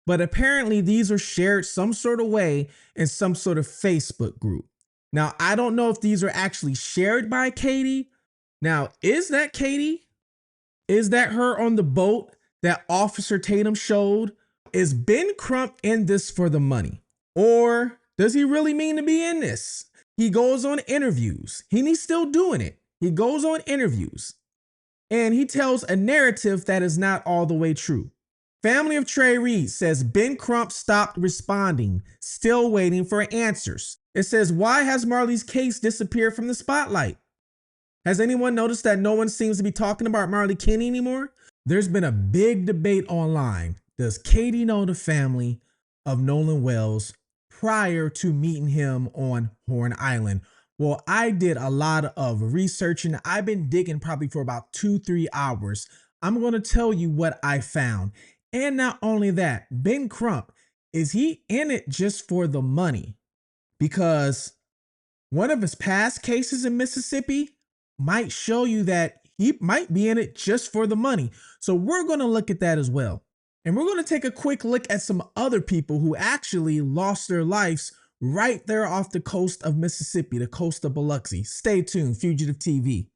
but apparently these are shared some sort of way in some sort of Facebook group. Now, I don't know if these are actually shared by Katie. Now, is that Katie? Is that her on the boat that Officer Tatum showed? Is Ben Crump in this for the money? Or does he really mean to be in this? He goes on interviews, and he's still doing it. He goes on interviews and he tells a narrative that is not all the way true. Family of Trey Reed says Ben Crump stopped responding, still waiting for answers. It says, why has Marley's case disappeared from the spotlight? Has anyone noticed that no one seems to be talking about Marley Kinney anymore? There's been a big debate online. Does Katie know the family of Nolan Wells prior to meeting him on Horn Island? Well, I did a lot of research and I've been digging probably for about 2-3 hours. I'm going to tell you what I found. And not only that, Ben Crump, is he in it just for the money? Because one of his past cases in Mississippi might show you that he might be in it just for the money. So we're going to look at that as well. And we're going to take a quick look at some other people who actually lost their lives right there off the coast of Mississippi, the coast of Biloxi. Stay tuned, Fugitive TV.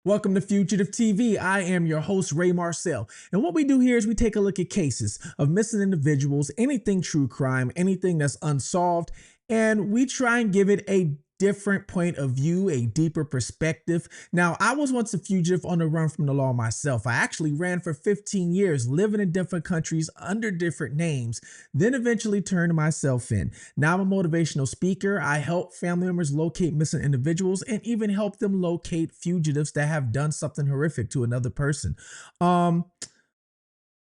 Welcome to Fugitive TV. I am your host, Ray Marcel. And what we do here is we take a look at cases of missing individuals, anything true crime, anything that's unsolved, and we try and give it a different point of view, a deeper perspective. Now, I was once a fugitive on the run from the law myself. I actually ran for 15 years, living in different countries under different names, then eventually turned myself in. Now I'm a motivational speaker. I help family members locate missing individuals and even help them locate fugitives that have done something horrific to another person.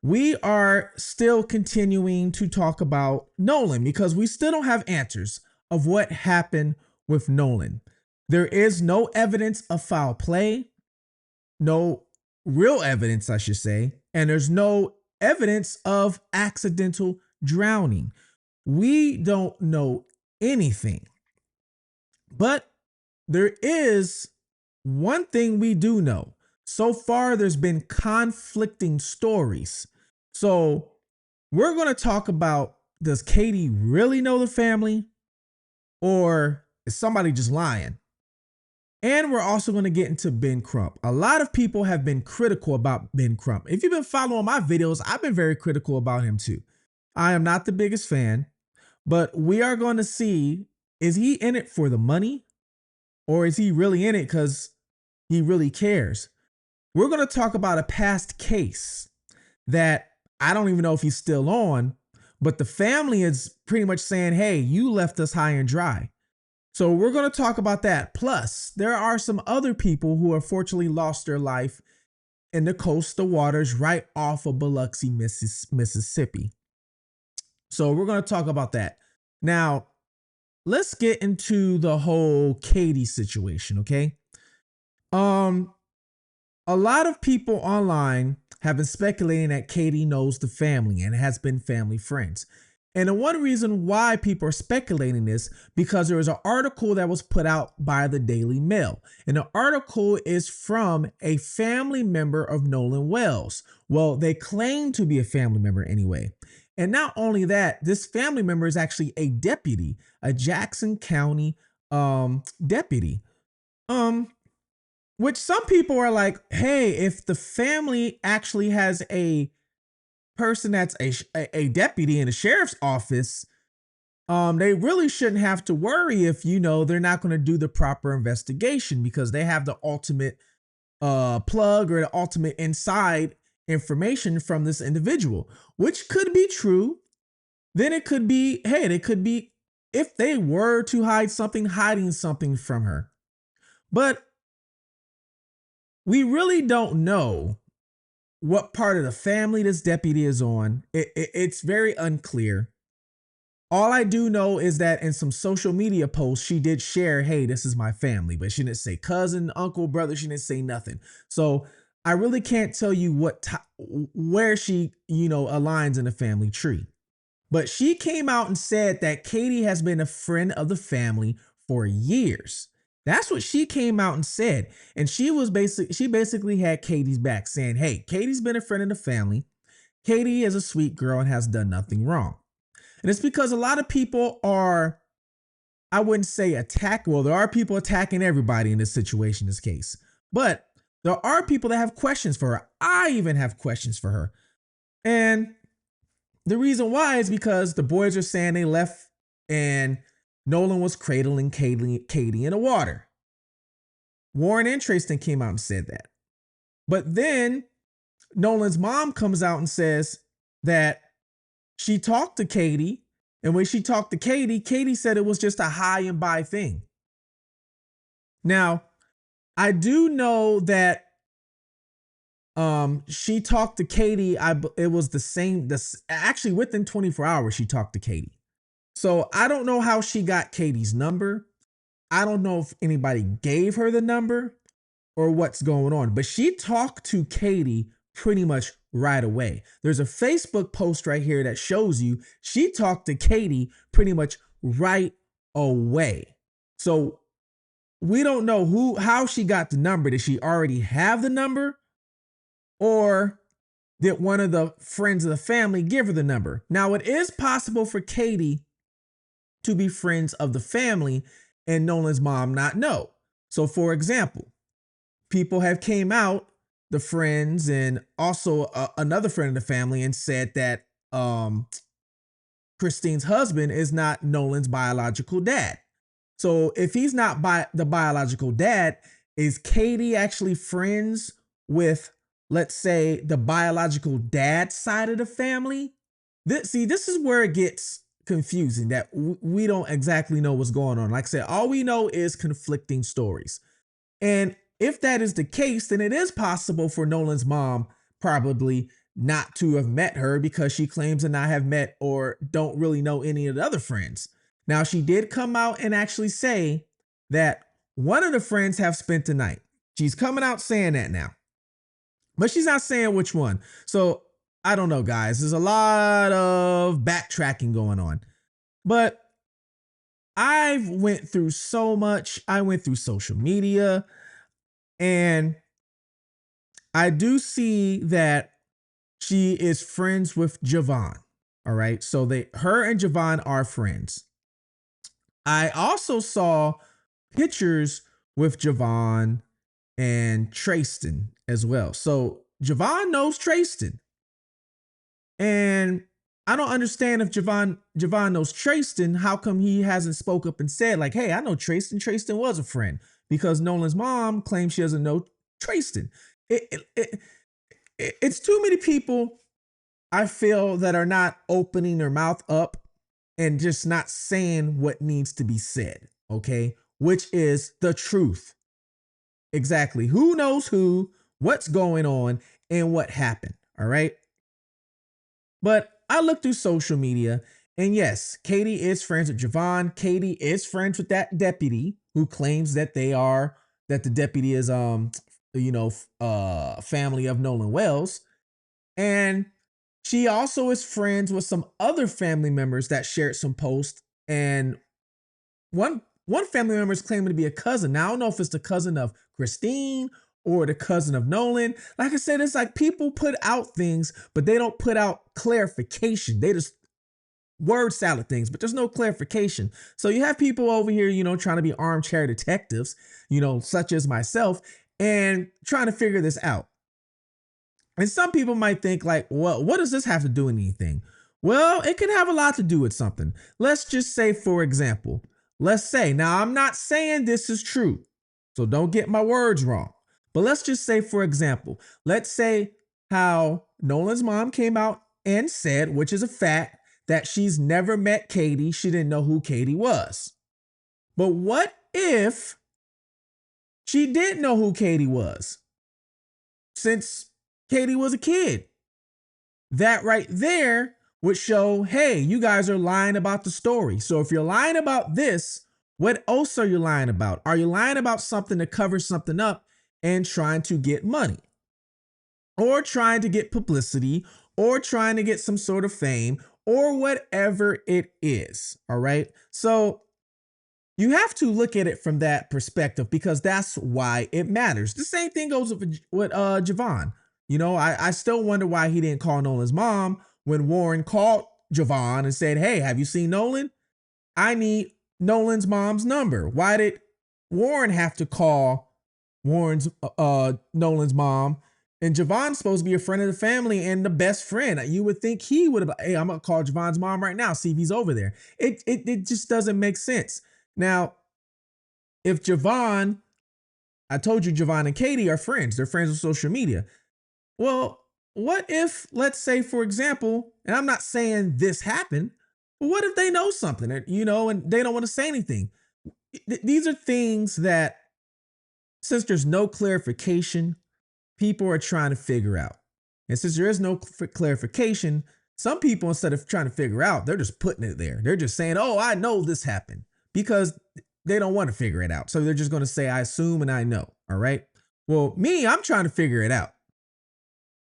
We are still continuing to talk about Nolan because we still don't have answers of what happened with Nolan. There is no evidence of foul play, no real evidence, I should say, and there's no evidence of accidental drowning. We don't know anything. But there is one thing we do know. So far, there's been conflicting stories. So we're going to talk about, does Katie really know the family? Or is somebody just lying? And we're also going to get into Ben Crump. A lot of people have been critical about Ben Crump. If you've been following my videos, I've been very critical about him too. I am not the biggest fan, but we are going to see, is he in it for the money? Or is he really in it because he really cares? We're going to talk about a past case that I don't even know if he's still on, but the family is pretty much saying, hey, you left us high and dry. So we're going to talk about that. Plus, there are some other people who unfortunately lost their life in the coastal waters right off of Biloxi, Mississippi. So we're going to talk about that. Now, let's get into the whole Katie situation, okay? A lot of people online have been speculating that Katie knows the family and has been family friends. And the one reason why people are speculating this, because there was an article that was put out by the Daily Mail. And the article is from a family member of Nolan Wells. Well, they claim to be a family member anyway. And not only that, this family member is actually a deputy, a Jackson County deputy. Which some people are like, hey, if the family actually has a person that's a deputy in the sheriff's office, they really shouldn't have to worry if, they're not going to do the proper investigation because they have the ultimate plug or the ultimate inside information from this individual, which could be true. Then it could be, hey, it could be, if they were to hide something, hiding something from her. But we really don't know what part of the family this deputy is on. It's very unclear. All I do know is that in some social media posts, she did share, hey, this is my family, but she didn't say cousin, uncle, brother. She didn't say nothing. So I really can't tell you where she, aligns in the family tree. But she came out and said that Katie has been a friend of the family for years. That's what she came out and said. And she basically had Katie's back, saying, hey, Katie's been a friend of the family. Katie is a sweet girl and has done nothing wrong. And it's because a lot of people are, I wouldn't say attack. Well, there are people attacking everybody in this situation, this case. But there are people that have questions for her. I even have questions for her. And the reason why is because the boys are saying they left and Nolan was cradling Katie in the water. Warren and Tristan came out and said that. But then Nolan's mom comes out and says that she talked to Katie. And when she talked to Katie, Katie said it was just a high and by thing. Now, I do know that she talked to Katie. It was the same. Actually, within 24 hours, she talked to Katie. So I don't know how she got Katie's number. I don't know if anybody gave her the number or what's going on, but she talked to Katie pretty much right away. There's a Facebook post right here that shows you she talked to Katie pretty much right away. So we don't know how she got the number. Did she already have the number? Or did one of the friends of the family give her the number? Now, it is possible for Katie to be friends of the family and Nolan's mom not know. So, for example, people have came out, the friends and also another friend of the family, and said that Christine's husband is not Nolan's biological dad. So if he's not the biological dad, is Katie actually friends with, let's say, the biological dad side of the family? This is where it gets confusing, that we don't exactly know what's going on. Like I said, all we know is conflicting stories. And if that is the case, then it is possible for Nolan's mom probably not to have met her, because she claims to not have met or don't really know any of the other friends. Now, she did come out and actually say that one of the friends have spent the night. She's coming out saying that now, but she's not saying which one. So I don't know, guys. There's a lot of backtracking going on, but I've went through so much. I went through social media, and I do see that she is friends with Javon. All right. So her and Javon are friends. I also saw pictures with Javon and Tristan as well. So Javon knows Tristan. And I don't understand, if Javon knows Tristan, how come he hasn't spoke up and said, like, hey, I know Tristan. Tristan was a friend, because Nolan's mom claims she doesn't know Tristan. It's too many people, I feel, that are not opening their mouth up and just not saying what needs to be said, okay? Which is the truth. Exactly. Who knows who, what's going on, and what happened, all right? But I looked through social media, and yes, Katie is friends with Javon. Katie is friends with that deputy who claims that the deputy is, family of Nolan Wells. And she also is friends with some other family members that shared some posts. And one family member is claiming to be a cousin. Now, I don't know if it's the cousin of Christine or the cousin of Nolan. Like I said, it's like people put out things, but they don't put out clarification. They just word salad things, but there's no clarification. So you have people over here, trying to be armchair detectives, such as myself, and trying to figure this out. And some people might think, like, well, what does this have to do with anything? Well, it can have a lot to do with something. Let's just say, for example, now I'm not saying this is true, so don't get my words wrong. But let's just say, for example, let's say how Nolan's mom came out and said, which is a fact, that she's never met Katie. She didn't know who Katie was. But what if she did know who Katie was, since Katie was a kid? That right there would show, hey, you guys are lying about the story. So if you're lying about this, what else are you lying about? Are you lying about something to cover something up and trying to get money, or trying to get publicity, or trying to get some sort of fame, or whatever it is? All right. So You have to look at it from that perspective because that's why it matters. The same thing goes with Javon. You know, I still wonder why he didn't call Nolan's mom when Warren called Javon and said, "Hey, have you seen Nolan? I need Nolan's mom's number." Why did Warren have to call Nolan's mom? And Javon's supposed to be a friend of the family and the best friend. You would think he would have, "Hey, I'm gonna call Javon's mom right now, see if he's over there." It just doesn't make sense. Now, if Javon, I told you Javon and Katie are friends, they're friends on social media. Well, what if, let's say, for example, and I'm not saying this happened, but what if they know something, you know, and they don't want to say anything? These are things that, since there's no clarification, people are trying to figure out. And since there is no clarification, some people, instead of trying to figure out, they're just putting it there. They're just saying, "Oh, I know this happened," because they don't want to figure it out. So they're just going to say, "I assume and I know." All right. Well, me, I'm trying to figure it out.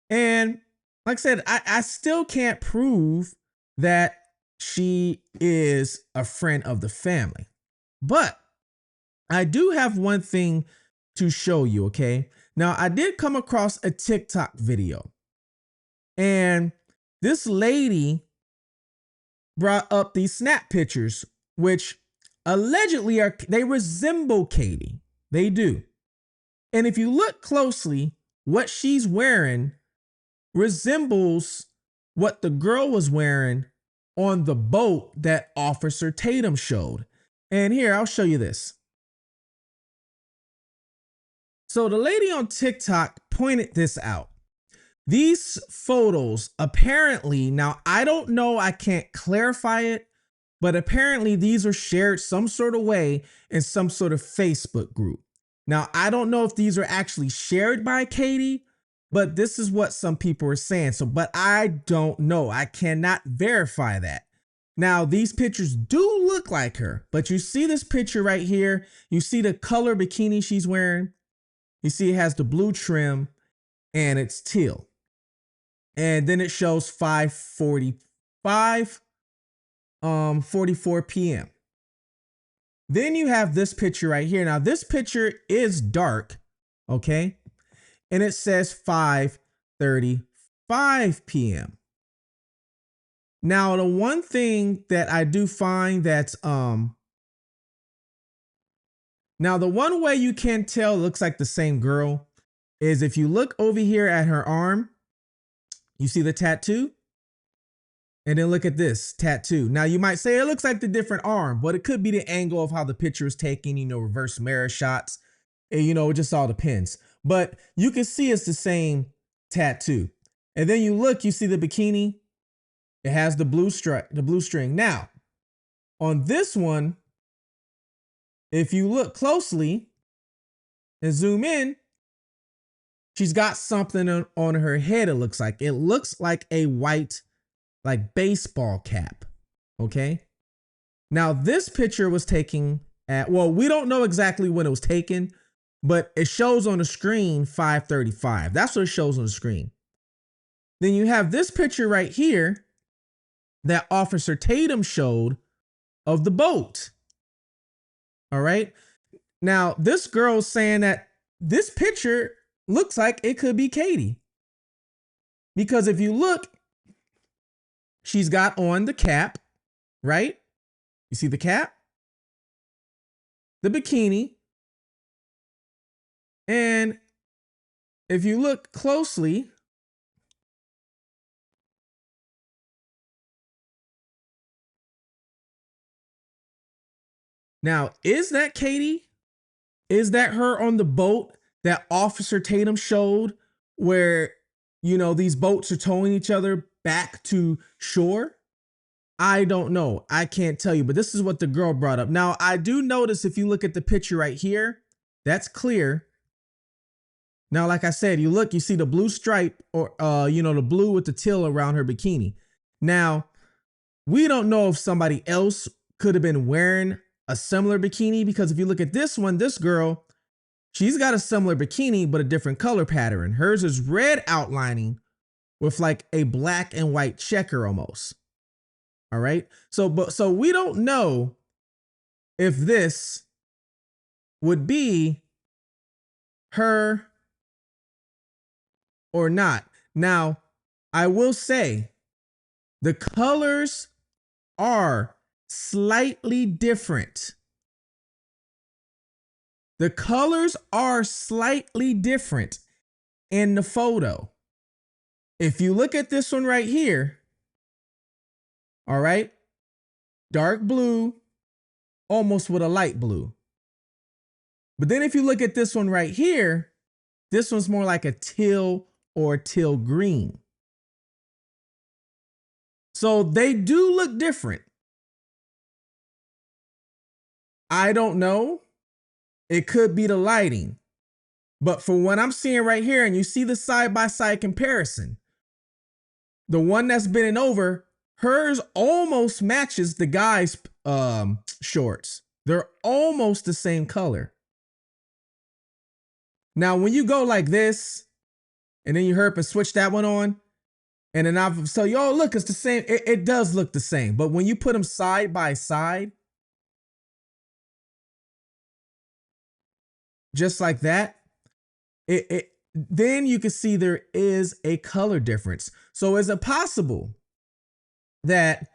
And like I said, I still can't prove that she is a friend of the family. But I do have one thing to show you, okay? Now, I did come across a TikTok video, and this lady brought up these snap pictures, which allegedly they resemble Katie. They do. And if you look closely, what she's wearing resembles what the girl was wearing on the boat that Officer Tatum showed. And here, I'll show you this. So the lady on TikTok pointed this out. These photos apparently, now I don't know, I can't clarify it, but apparently these are shared some sort of way in some sort of Facebook group. Now, I don't know if these are actually shared by Katie, but this is what some people are saying. So, but I don't know. I cannot verify that. Now, these pictures do look like her, but you see this picture right here. You see the color bikini she's wearing. You see it has the blue trim and it's teal. And then it shows 5:45, 44 p.m. Then you have this picture right here. Now, this picture is dark, okay? And it says 5:35 p.m. Now, the one thing that I do find that's now the one way you can tell it looks like the same girl is if you look over here at her arm, you see the tattoo? And then look at this tattoo. Now you might say it looks like the different arm, but it could be the angle of how the picture is taken, you know, reverse mirror shots. And, you know, it just all depends. But you can see it's the same tattoo. And then you look, you see the bikini. It has the blue stripe, the blue string. Now, on this one, if you look closely and zoom in, she's got something on her head. It looks like a white, like, baseball cap. Okay. Now, this picture was taken at, well, we don't know exactly when it was taken, but it shows on the screen 5:35. That's what it shows on the screen. Then you have this picture right here that Officer Tatum showed of the boat. All right. Now, this girl's saying that this picture looks like it could be Katie. Because if you look, she's got on the cap, right? You see the cap, the bikini, and if you look closely, now, is that Katie? Is that her on the boat that Officer Tatum showed where, you know, these boats are towing each other back to shore? I don't know. I can't tell you, but this is what the girl brought up. Now, I do notice if you look at the picture right here, that's clear. Now, like I said, you look, you see the blue stripe or, you know, the blue with the teal around her bikini. Now, we don't know if somebody else could have been wearing a similar bikini, because if you look at this one, this girl, she's got a similar bikini, but a different color pattern. Hers is red outlining with like a black and white checker almost. All right. So we don't know if this would be her or not. Now, I will say the colors are slightly different. The colors are slightly different in the photo. If you look at this one right here, all right, dark blue, almost with a light blue. But then if you look at this one right here, this one's more like a teal or teal green. So they do look different. I don't know. It could be the lighting. But for what I'm seeing right here, and you see the side-by-side comparison, the one that's bending over, hers almost matches the guy's shorts. They're almost the same color. Now, when you go like this, and then you herp and switch that one on, and then I've so yo, look, it's the same. It does look the same. But when you put them side by side, just like that, then you can see there is a color difference. So is it possible that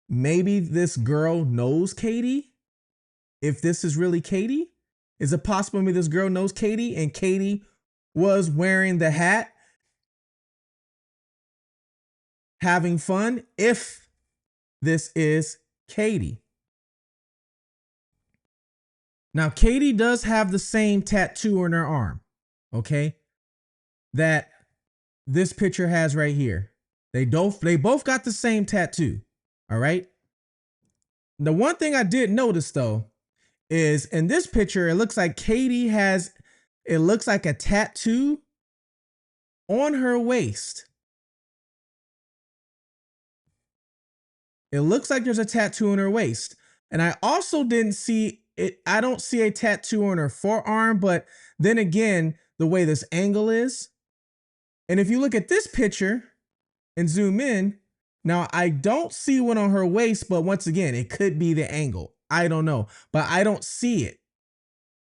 maybe this girl knows Katie? If this is really Katie, is it possible maybe this girl knows Katie and Katie was wearing the hat, having fun, if this is Katie? Now, Katie does have the same tattoo on her arm, okay, that this picture has right here. They both got the same tattoo, all right? The one thing I did notice, though, is in this picture, it looks like Katie has, it looks like a tattoo on her waist. It looks like there's a tattoo on her waist. And I also didn't see it. I don't see a tattoo on her forearm, but then again, the way this angle is. And if you look at this picture and zoom in, now I don't see one on her waist, but once again, it could be the angle. I don't know, but I don't see it.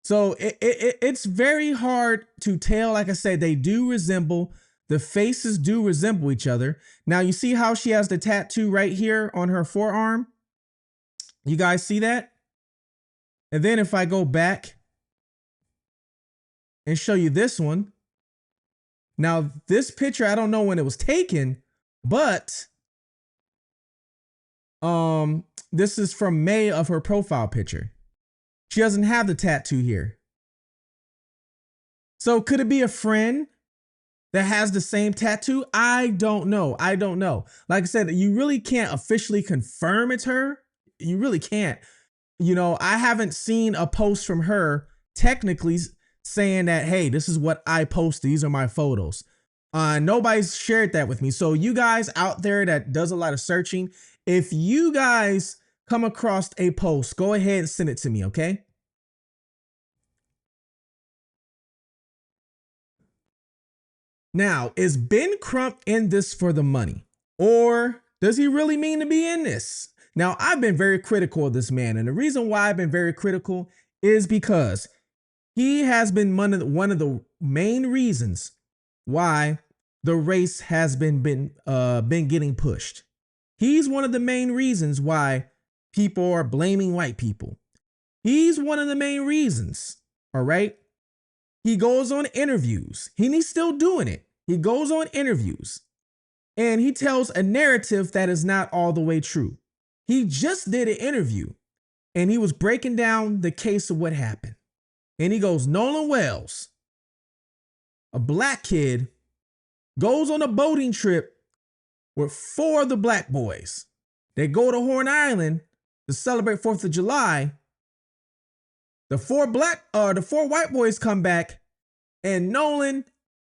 So it's very hard to tell. Like I said, they do resemble, the faces do resemble each other. Now you see how she has the tattoo right here on her forearm? You guys see that? And then if I go back and show you this one. Now this picture, I don't know when it was taken, but this is from May of her profile picture. She doesn't have the tattoo here. So could it be a friend that has the same tattoo? I don't know. I don't know. Like I said, you really can't officially confirm it's her. You really can't. You know, I haven't seen a post from her technically saying that, hey, this is what I post. These are my photos. Nobody's shared that with me. So you guys out there that does a lot of searching, if you guys come across a post, go ahead and send it to me, okay? Now, is Ben Crump in this for the money? Or does he really mean to be in this? Now, I've been very critical of this man. And the reason why I've been very critical is because he has been one of the main reasons why the race has been getting pushed. He's one of the main reasons why people are blaming white people. He's one of the main reasons, all right? He goes on interviews, and he's still doing it. He goes on interviews, and he tells a narrative that is not all the way true. He just did an interview, and he was breaking down the case of what happened. And he goes, Nolan Wells, a black kid, goes on a boating trip with 4 of the black boys. They go to Horn Island to celebrate 4th of July. The 4 white boys come back, and Nolan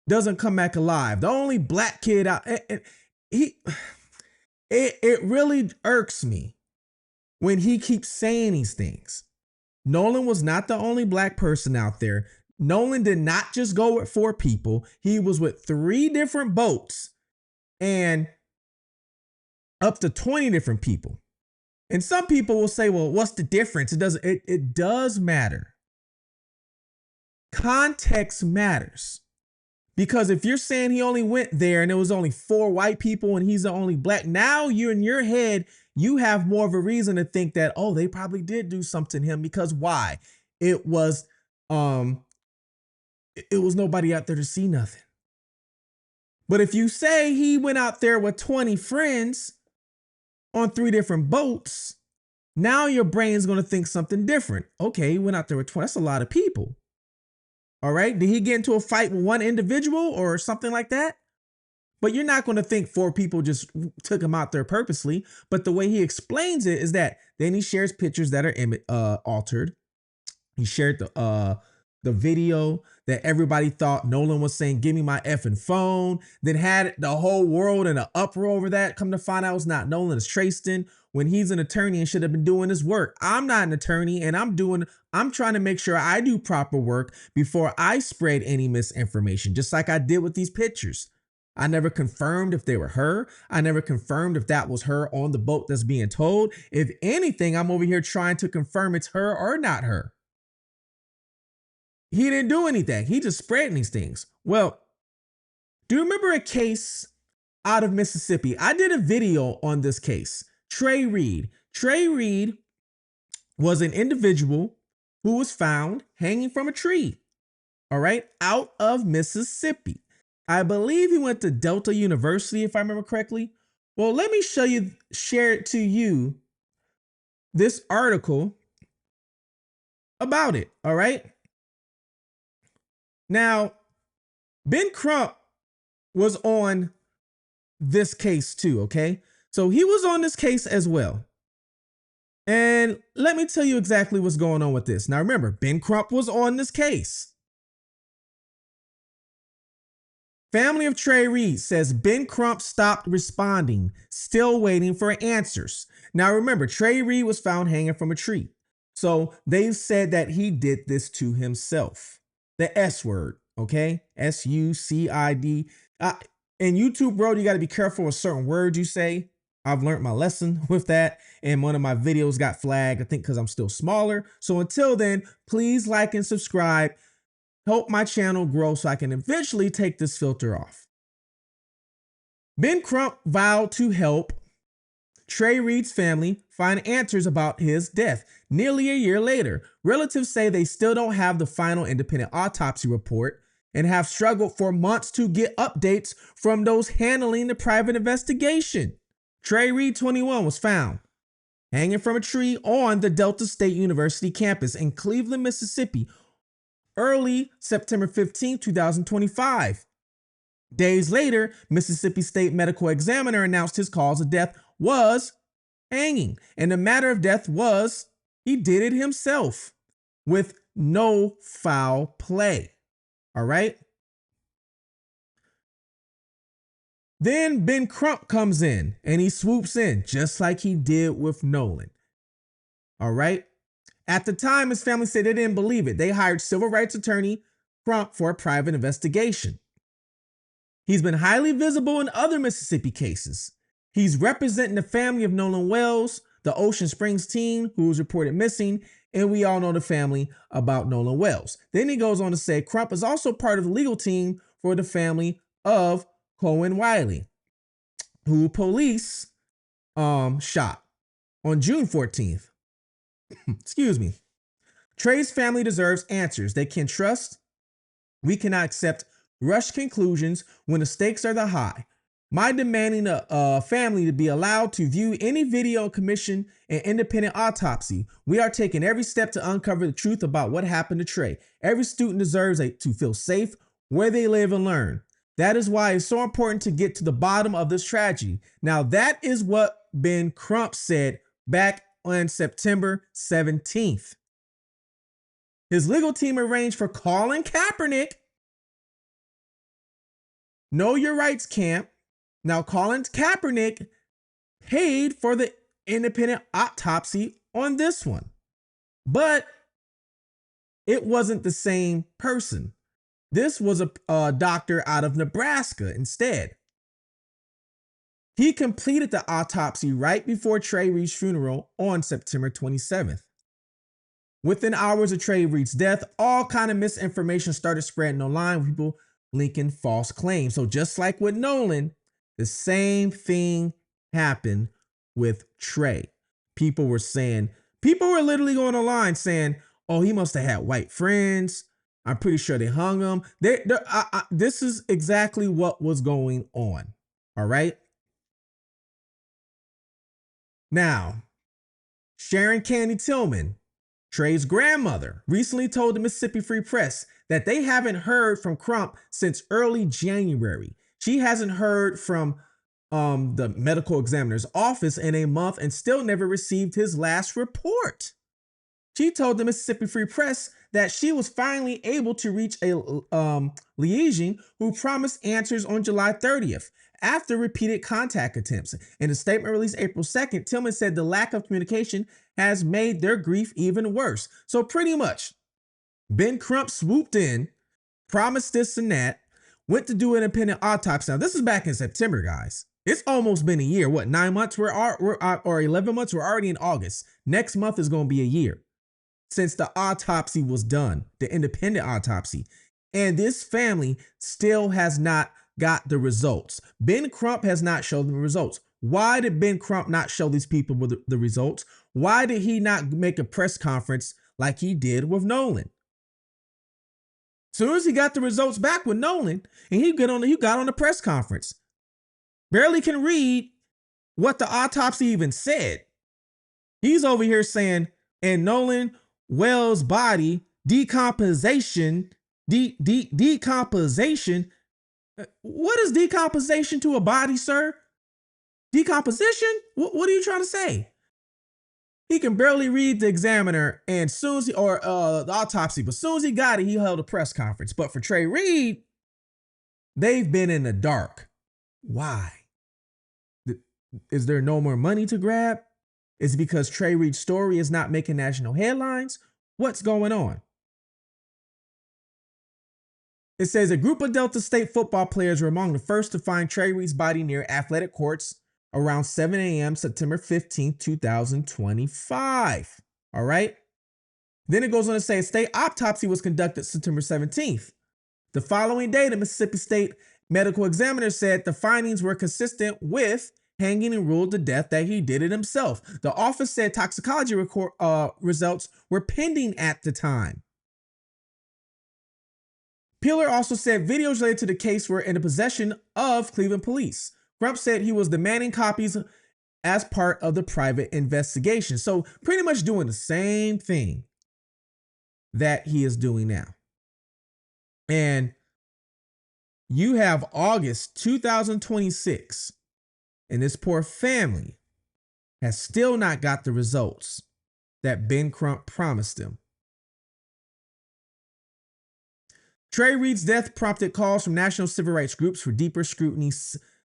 doesn't come back alive. The only black kid out. It really irks me when he keeps saying these things. Nolan was not the only black person out there. Nolan did not just go with 4 people. He was with 3 different boats and up to 20 different people. And some people will say, well, what's the difference? It does matter. Context matters. Because if you're saying he only went there and it was only 4 white people and he's the only black, now you're in your head, you have more of a reason to think that, oh, they probably did do something to him. Because why? It was nobody out there to see nothing. But if you say he went out there with 20 friends on 3 different boats, now your brain's going to think something different. Okay, he went out there with 20. That's a lot of people. All right. Did he get into a fight with one individual or something like that? But you're not going to think 4 people just took him out there purposely. But the way he explains it is that then he shares pictures that are altered. He shared the video that everybody thought Nolan was saying, give me my effing phone. Then had the whole world in an uproar over that. Come to find out it's not Nolan, it's Tristan, when he's an attorney and should have been doing his work. I'm not an attorney and I'm trying to make sure I do proper work before I spread any misinformation, just like I did with these pictures. I never confirmed if they were her. I never confirmed if that was her on the boat that's being told. If anything, I'm over here trying to confirm it's her or not her. He didn't do anything. He just spreading these things. Well, do you remember a case out of Mississippi? I did a video on this case. Trey Reed. Trey Reed was an individual who was found hanging from a tree, all right, out of Mississippi. I believe he went to Delta University, if I remember correctly. Well, let me share it to you, this article about it, all right? Now, Ben Crump was on this case too, okay? So he was on this case as well. And let me tell you exactly what's going on with this. Now remember, Ben Crump was on this case. Family of Trey Reed says Ben Crump stopped responding, still waiting for answers. Now remember, Trey Reed was found hanging from a tree. So they've said that he did this to himself. The S word, okay? S-U-C-I-D. In YouTube world, you got to be careful with certain words you say. I've learned my lesson with that. And one of my videos got flagged, I think because I'm still smaller. So until then, please like and subscribe. Help my channel grow so I can eventually take this filter off. Ben Crump vowed to help Trey Reed's family find answers about his death. Nearly a year later, relatives say they still don't have the final independent autopsy report and have struggled for months to get updates from those handling the private investigation. Trey Reed, 21, was found hanging from a tree on the Delta State University campus in Cleveland, Mississippi, early September 15, 2025. Days later, Mississippi State Medical Examiner announced his cause of death was hanging, and the matter of death was he did it himself with no foul play. All right. Then Ben Crump comes in and he swoops in just like he did with Nolan. All right. At the time, his family said they didn't believe it. They hired civil rights attorney Crump for a private investigation. He's been highly visible in other Mississippi cases. He's representing the family of Nolan Wells, the Ocean Springs teen who was reported missing, and we all know the family about Nolan Wells. Then he goes on to say Crump is also part of the legal team for the family of Cohen Wiley, who police shot on June 14th. Excuse me. Trey's family deserves answers they can trust. We cannot accept rushed conclusions when the stakes are that high. My demanding a family to be allowed to view any video, commission an independent autopsy. We are taking every step to uncover the truth about what happened to Trey. Every student deserves to feel safe where they live and learn. That is why it's so important to get to the bottom of this tragedy. Now, that is what Ben Crump said back on September 17th. His legal team arranged for Colin Kaepernick, Know Your Rights camp. Now, Colin Kaepernick paid for the independent autopsy on this one, but it wasn't the same person. This was a doctor out of Nebraska instead. He completed the autopsy right before Trey Reed's funeral on September 27th. Within hours of Trey Reed's death, all kind of misinformation started spreading online with people linking false claims. So just like with Nolan, the same thing happened with Trey. People were literally going online saying, oh, he must have had white friends. I'm pretty sure they hung him. This is exactly what was going on. All right. Now, Sharon Candy Tillman, Trey's grandmother, recently told the Mississippi Free Press that they haven't heard from Crump since early January. She hasn't heard from the medical examiner's office in a month and still never received his last report. She told the Mississippi Free Press that she was finally able to reach a liaison who promised answers on July 30th after repeated contact attempts. In a statement released April 2nd, Tillman said the lack of communication has made their grief even worse. So pretty much, Ben Crump swooped in, promised this and that, went to do an independent autopsy. Now, this is back in September, guys. It's almost been a year. What, 9 months? Or 11 months? We're already in August. Next month is going to be a year since the autopsy was done, the independent autopsy. And this family still has not got the results. Ben Crump has not shown them the results. Why did Ben Crump not show these people the results? Why did he not make a press conference like he did with Nolan? As soon as he got the results back with Nolan, and he got on the press conference, barely can read what the autopsy even said. He's over here saying, and Nolan Wells' body decomposition. Decomposition. What is decomposition to a body, sir? Decomposition? What are you trying to say? He can barely read the examiner, and soon as the autopsy, but soon as he got it, he held a press conference. But for Trey Reed, they've been in the dark. Why? Is there no more money to grab? Is it because Trey Reed's story is not making national headlines? What's going on? It says a group of Delta State football players were among the first to find Trey Reed's body near athletic courts around 7 a.m. September 15, 2025. All right. Then it goes on to say a state autopsy was conducted September 17th. The following day, the Mississippi State medical examiner said the findings were consistent with hanging and ruled to death that he did it himself. The office said toxicology results were pending at the time. Peeler also said videos related to the case were in the possession of Cleveland police. Crump said he was demanding copies as part of the private investigation. So pretty much doing the same thing that he is doing now. And you have August 2026, and this poor family has still not got the results that Ben Crump promised them. Trey Reed's death prompted calls from national civil rights groups for deeper scrutiny,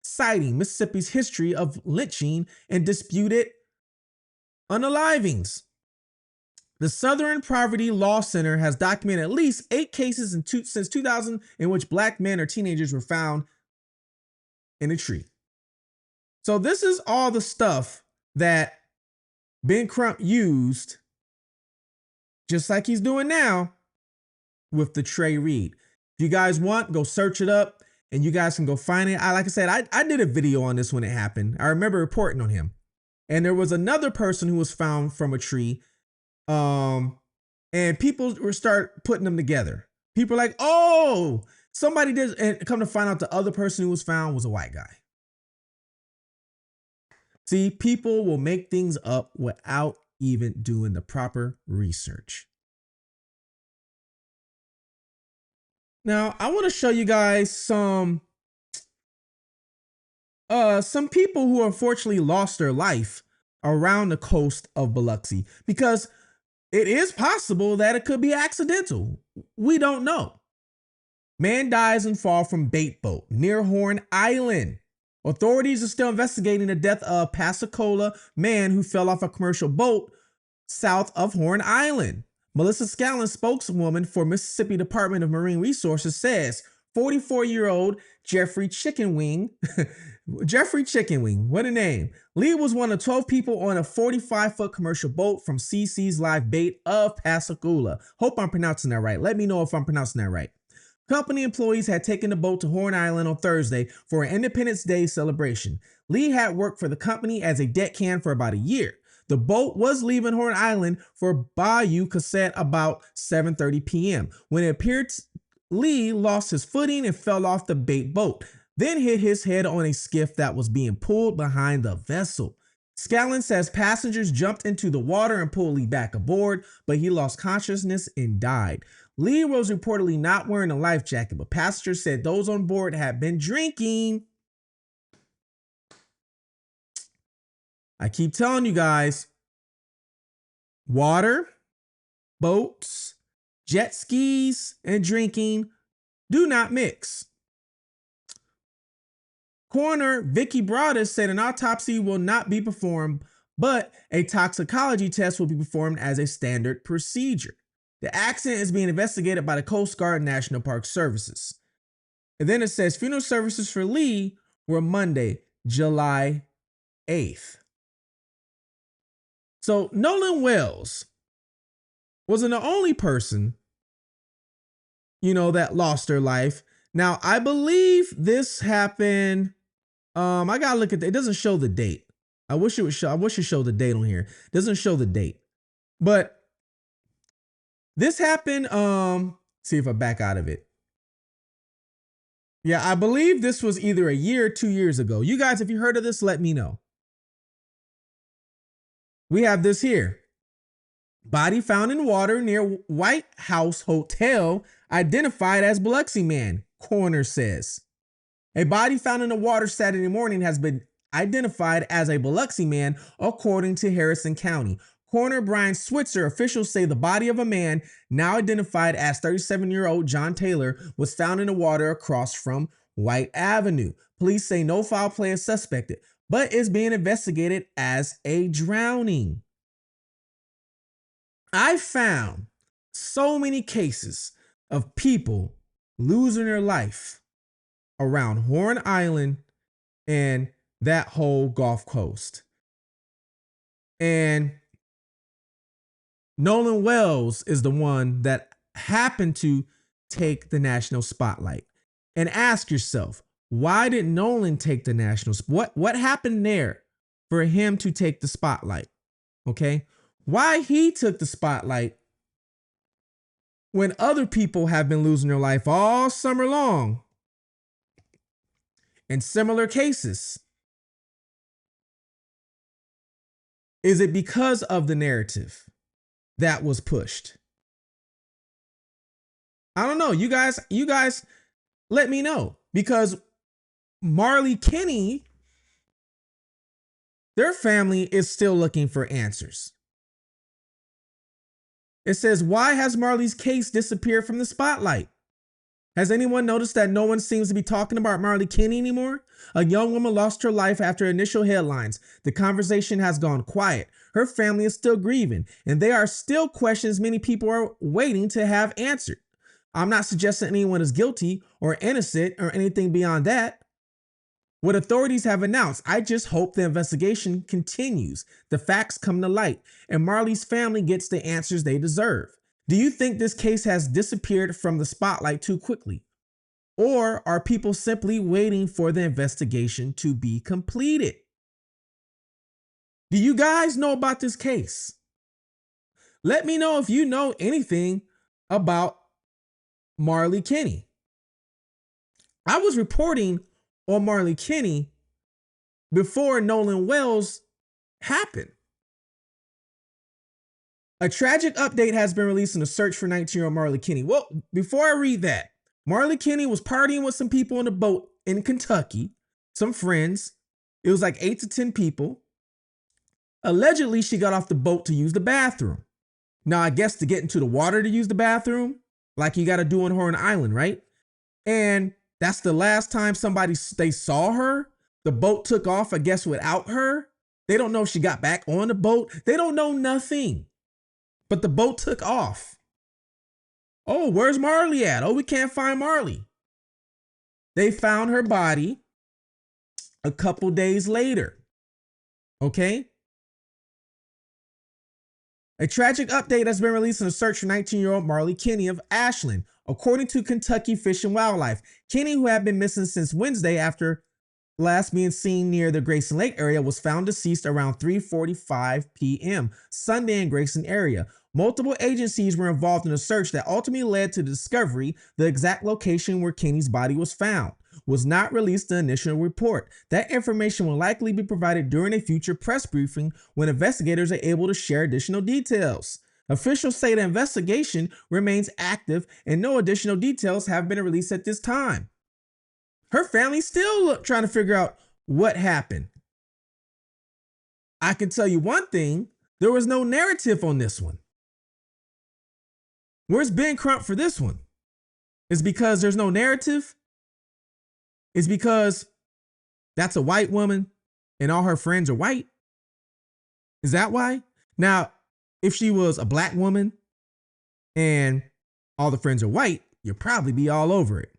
citing Mississippi's history of lynching and disputed unalivings. The Southern Poverty Law Center has documented at least 8 cases since 2000 in which Black men or teenagers were found in a tree. So this is all the stuff that Ben Crump used, just like he's doing now, with the Trey Reed. If you guys want, go search it up and you guys can go find it. Like I said, I did a video on this when it happened. I remember reporting on him. And there was another person who was found from a tree. And people were start putting them together. People are like, oh, somebody did, and come to find out the other person who was found was a white guy. See, people will make things up without even doing the proper research. Now, I want to show you guys some people who unfortunately lost their life around the coast of Biloxi, because it is possible that it could be accidental. We don't know. Man dies in fall from bait boat near Horn Island. Authorities are still investigating the death of Pensacola man who fell off a commercial boat south of Horn Island. Melissa Scallon, spokeswoman for Mississippi Department of Marine Resources, says 44-year-old Jeffrey Chicken Wing. Jeffrey Chicken Wing, what a name. Lee was one of 12 people on a 45-foot commercial boat from CC's Live Bait of Pascagoula. Hope I'm pronouncing that right. Let me know if I'm pronouncing that right. Company employees had taken the boat to Horn Island on Thursday for an Independence Day celebration. Lee had worked for the company as a deckhand for about a year. The boat was leaving Horn Island for Bayou Cassette about 7:30 p.m. When it appeared, Lee lost his footing and fell off the bait boat, then hit his head on a skiff that was being pulled behind the vessel. Scallon says passengers jumped into the water and pulled Lee back aboard, but he lost consciousness and died. Lee was reportedly not wearing a life jacket, but passengers said those on board had been drinking. I keep telling you guys, water, boats, jet skis, and drinking do not mix. Coroner Vicky Broadus said an autopsy will not be performed, but a toxicology test will be performed as a standard procedure. The accident is being investigated by the Coast Guard and National Park Services. And then it says funeral services for Lee were Monday, July 8th. So Nolan Wells wasn't the only person, that lost their life. Now, I believe this happened. I gotta look at it. It doesn't show the date. I wish it showed the date on here. It doesn't show the date. But this happened, see if I back out of it. Yeah, I believe this was either a year or 2 years ago. You guys, if you heard of this, let me know. We have this here. Body found in water near White House Hotel, identified as Biloxi man, coroner says. A body found in the water Saturday morning has been identified as a Biloxi man, according to Harrison County. Coroner Brian Switzer, officials say the body of a man, now identified as 37-year-old John Taylor, was found in the water across from White Avenue. Police say no foul play is suspected, but is being investigated as a drowning. I found so many cases of people losing their life around Horn Island and that whole Gulf Coast. And Nolan Wells is the one that happened to take the national spotlight. And ask yourself, why did Nolan take the national spotlight? What happened there for him to take the spotlight? Okay? Why he took the spotlight when other people have been losing their life all summer long in similar cases? Is it because of the narrative that was pushed? I don't know. You guys let me know, because Marley Kinney, their family is still looking for answers. It says, why has Marley's case disappeared from the spotlight? Has anyone noticed that no one seems to be talking about Marley Kinney anymore? A young woman lost her life after initial headlines. The conversation has gone quiet. Her family is still grieving, and there are still questions many people are waiting to have answered. I'm not suggesting anyone is guilty or innocent or anything beyond that. What authorities have announced, I just hope the investigation continues, the facts come to light, and Marley's family gets the answers they deserve. Do you think this case has disappeared from the spotlight too quickly? Or are people simply waiting for the investigation to be completed? Do you guys know about this case? Let me know if you know anything about Marley Kinney. I was reporting on Marley Kinney before Nolan Wells happened. A tragic update has been released in the search for 19-year-old Marley Kinney. Well, before I read that, Marley Kinney was partying with some people on the boat in Kentucky, some friends. It was like 8 to 10 people. Allegedly, she got off the boat to use the bathroom. Now, I guess to get into the water to use the bathroom, like you got to do on Horn Island, right? And that's the last time they saw her. The boat took off, I guess, without her. They don't know if she got back on the boat. They don't know nothing. But the boat took off. Oh, where's Marley at? Oh, we can't find Marley. They found her body a couple days later. Okay? A tragic update has been released in the search for 19-year-old Marley Kinney of Ashland. According to Kentucky Fish and Wildlife, Kinney, who had been missing since Wednesday after last being seen near the Grayson Lake area, was found deceased around 3:45 p.m. Sunday in Grayson area. Multiple agencies were involved in a search that ultimately led to the discovery. The exact location where Kinney's body was found was not released in the initial report. That information will likely be provided during a future press briefing when investigators are able to share additional details. Officials say the investigation remains active and no additional details have been released at this time. Her family's still trying to figure out what happened. I can tell you one thing, there was no narrative on this one. Where's Ben Crump for this one? Is because there's no narrative? Is because that's a white woman and all her friends are white? Is that why? Now, if she was a black woman and all the friends are white, you'd probably be all over it.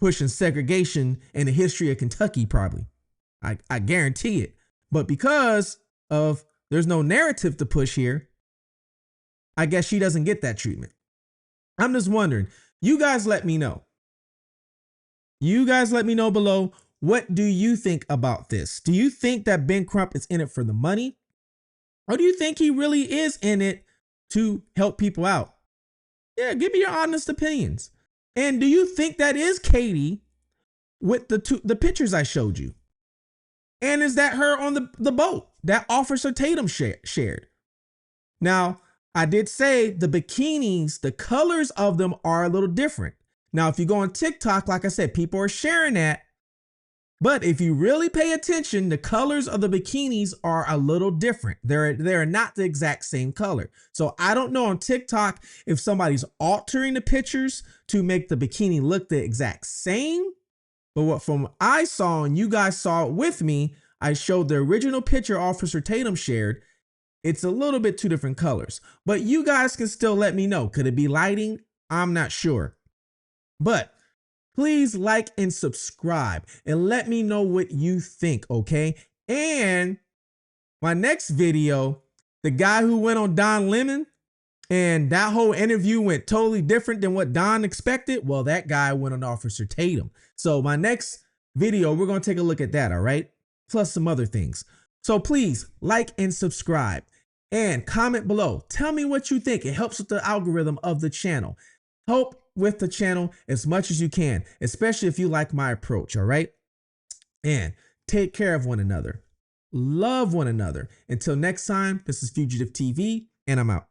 Pushing segregation in the history of Kentucky, probably. I guarantee it. But because of there's no narrative to push here, I guess she doesn't get that treatment. I'm just wondering, you guys let me know. You guys let me know below, what do you think about this? Do you think that Ben Crump is in it for the money? Or do you think he really is in it to help people out? Yeah, give me your honest opinions. And do you think that is Katie with the pictures I showed you? And is that her on the boat that Officer Tatum shared? Now, I did say the bikinis, the colors of them are a little different. Now, if you go on TikTok, like I said, people are sharing that. But if you really pay attention, the colors of the bikinis are a little different. They're not the exact same color. So I don't know on TikTok if somebody's altering the pictures to make the bikini look the exact same. But what from I saw and you guys saw it with me, I showed the original picture Officer Tatum shared. It's a little bit two different colors. But you guys can still let me know. Could it be lighting? I'm not sure. But please like and subscribe and let me know what you think, okay? And my next video, the guy who went on Don Lemon and that whole interview went totally different than what Don expected. Well, that guy went on Officer Tatum. So my next video, we're going to take a look at that, all right? Plus some other things. So please like and subscribe and comment below. Tell me what you think. It helps with the algorithm of the channel. Help with the channel as much as you can, especially if you like my approach, all right? And take care of one another. Love one another. Until next time, this is Fugitive TV, and I'm out.